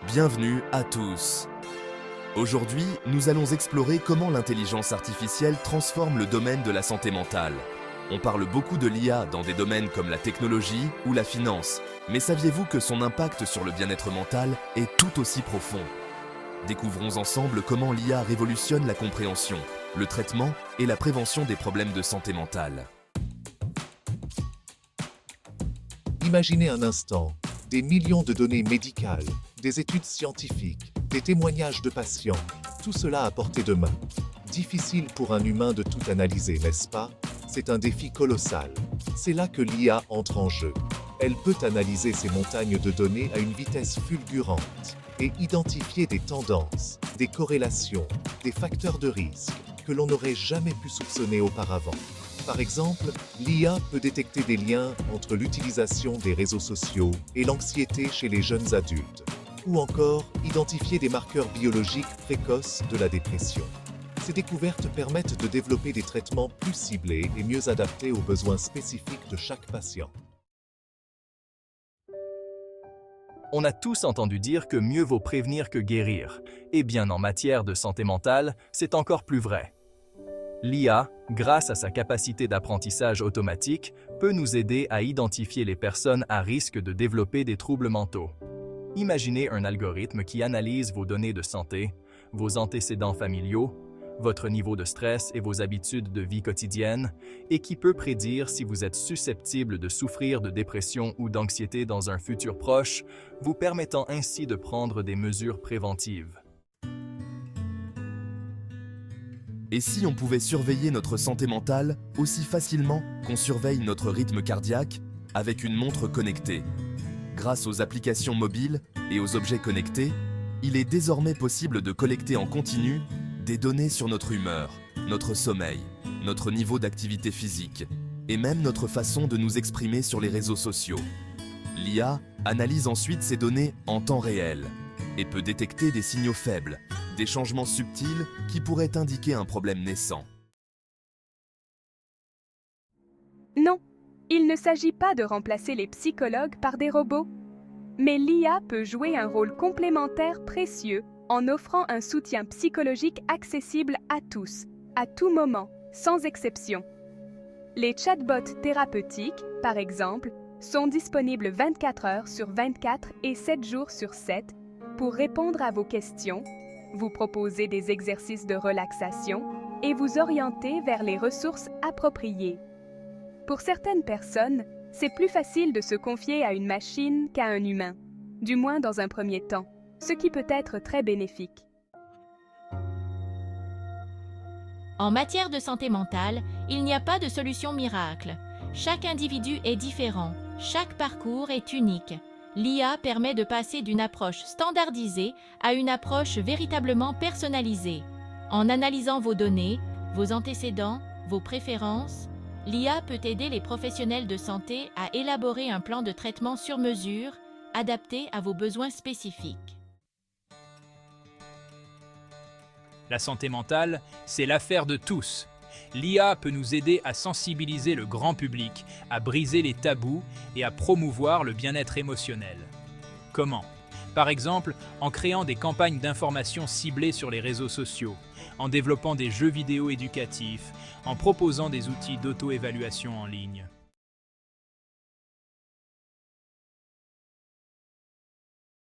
Bienvenue à tous. Aujourd'hui, nous allons explorer comment l'intelligence artificielle transforme le domaine de la santé mentale. On parle beaucoup de l'IA dans des domaines comme la technologie ou la finance, mais saviez-vous que son impact sur le bien-être mental est tout aussi profond? Découvrons ensemble comment l'IA révolutionne la compréhension, le traitement et la prévention des problèmes de santé mentale. Imaginez un instant, des millions de données médicales, des études scientifiques, des témoignages de patients, tout cela à portée de main. Difficile pour un humain de tout analyser, n'est-ce pas? C'est un défi colossal. C'est là que l'IA entre en jeu. Elle peut analyser ces montagnes de données à une vitesse fulgurante et identifier des tendances, des corrélations, des facteurs de risque que l'on n'aurait jamais pu soupçonner auparavant. Par exemple, l'IA peut détecter des liens entre l'utilisation des réseaux sociaux et l'anxiété chez les jeunes adultes, ou encore identifier des marqueurs biologiques précoces de la dépression. Ces découvertes permettent de développer des traitements plus ciblés et mieux adaptés aux besoins spécifiques de chaque patient. On a tous entendu dire que mieux vaut prévenir que guérir. Et bien en matière de santé mentale, c'est encore plus vrai. L'IA, grâce à sa capacité d'apprentissage automatique, peut nous aider à identifier les personnes à risque de développer des troubles mentaux. Imaginez un algorithme qui analyse vos données de santé, vos antécédents familiaux, votre niveau de stress et vos habitudes de vie quotidienne, et qui peut prédire si vous êtes susceptible de souffrir de dépression ou d'anxiété dans un futur proche, vous permettant ainsi de prendre des mesures préventives. Et si on pouvait surveiller notre santé mentale aussi facilement qu'on surveille notre rythme cardiaque avec une montre connectée? Grâce aux applications mobiles et aux objets connectés, il est désormais possible de collecter en continu des données sur notre humeur, notre sommeil, notre niveau d'activité physique et même notre façon de nous exprimer sur les réseaux sociaux. L'IA analyse ensuite ces données en temps réel et peut détecter des signaux faibles, des changements subtils qui pourraient indiquer un problème naissant. Non, il ne s'agit pas de remplacer les psychologues par des robots. Mais l'IA peut jouer un rôle complémentaire précieux en offrant un soutien psychologique accessible à tous, à tout moment, sans exception. Les chatbots thérapeutiques, par exemple, sont disponibles 24 heures sur 24 et 7 jours sur 7 pour répondre à vos questions, vous proposer des exercices de relaxation et vous orienter vers les ressources appropriées. Pour certaines personnes, c'est plus facile de se confier à une machine qu'à un humain, du moins dans un premier temps, ce qui peut être très bénéfique. En matière de santé mentale, il n'y a pas de solution miracle. Chaque individu est différent, chaque parcours est unique. L'IA permet de passer d'une approche standardisée à une approche véritablement personnalisée. En analysant vos données, vos antécédents, vos préférences, l'IA peut aider les professionnels de santé à élaborer un plan de traitement sur mesure, adapté à vos besoins spécifiques. La santé mentale, c'est l'affaire de tous. L'IA peut nous aider à sensibiliser le grand public, à briser les tabous et à promouvoir le bien-être émotionnel. Comment? Par exemple, en créant des campagnes d'information ciblées sur les réseaux sociaux, en développant des jeux vidéo éducatifs, en proposant des outils d'auto-évaluation en ligne.